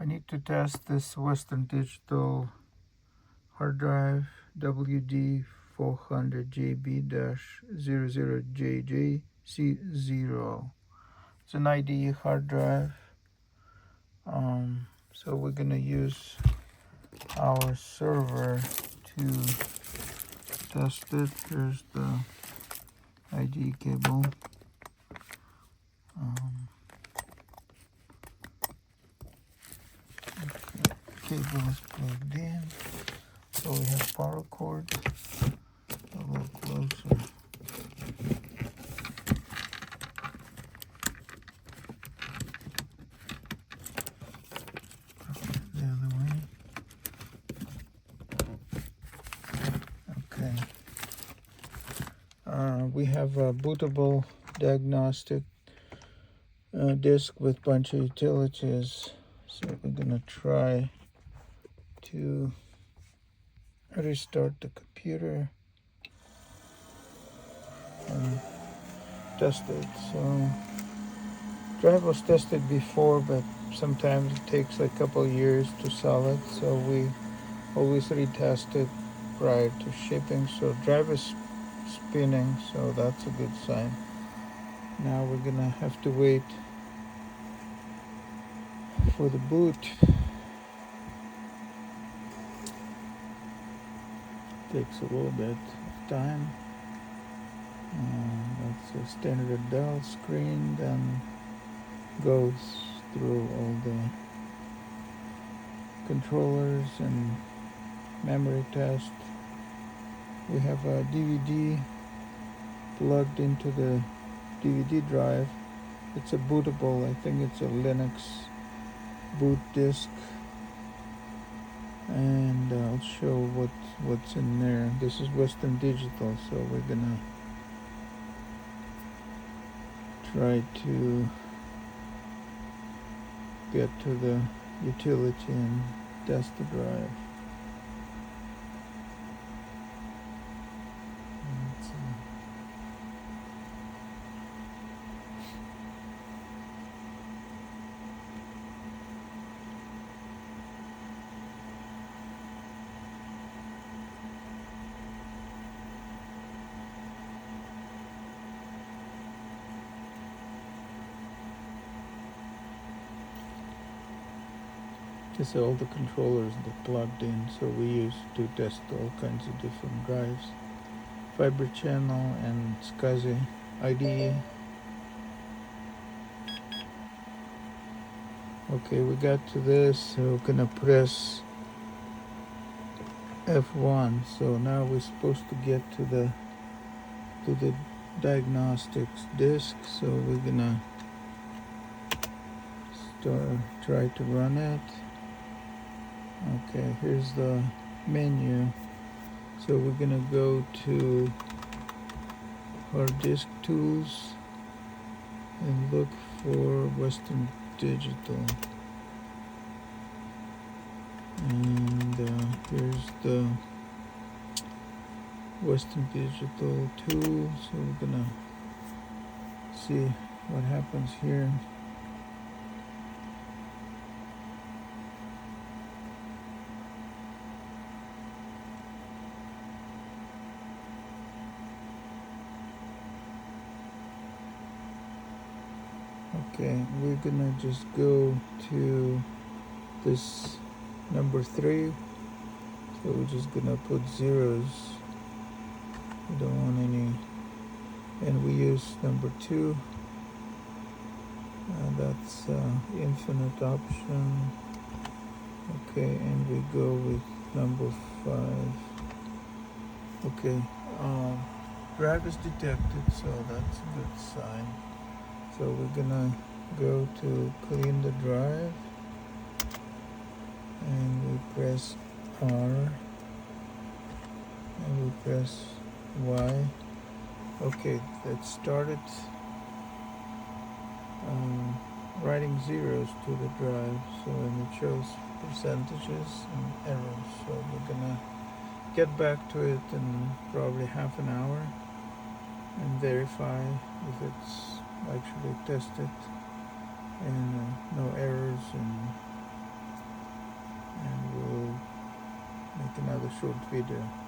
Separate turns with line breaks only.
need to test this Western Digital hard drive WD400JB-00JJC0. It's an IDE hard drive. So we're gonna use our server to test it. Here's the IDE cable. Cable is plugged in, so we have power cord. A little closer. The other way. Okay. We have a bootable diagnostic disk with bunch of utilities. So we're gonna try to restart the computer and test it. So drive was tested before, but sometimes it takes a couple years to sell it, so we always retest it prior to shipping. So drive is spinning, so that's a good sign. Now we're gonna have to wait for the boot. Takes a little bit of time. That's a standard Dell screen, then goes through all the controllers and memory test. We have a DVD plugged into the DVD drive. It's a bootable, I think it's a Linux boot disk, and I'll show what's in there. This is Western Digital, so we're gonna try to get to the utility and test the drive. Let's see. These are all the controllers that plugged in, so we use to test all kinds of different drives. Fiber channel and SCSI IDE. Okay, we got to this, so we're gonna press F1. So now we're supposed to get to the diagnostics disk. So we're gonna try to run it. Okay, here's the menu. So we're gonna go to hard disk tools and look for Western Digital. And here's the Western Digital tool. So we're gonna see what happens here. Okay, we're gonna just go to this number 3. So we're just gonna put zeros. We don't want any, and we use number 2. That's infinite option. Okay, and we go with number 5. Okay, drive is detected, so that's a good sign. So we're gonna go to clean the drive, and we press R, and we press Y. Okay, that started writing zeros to the drive, so and it shows percentages and errors. So we're gonna get back to it in probably half an hour and verify if it's actually tested and no errors and should be there.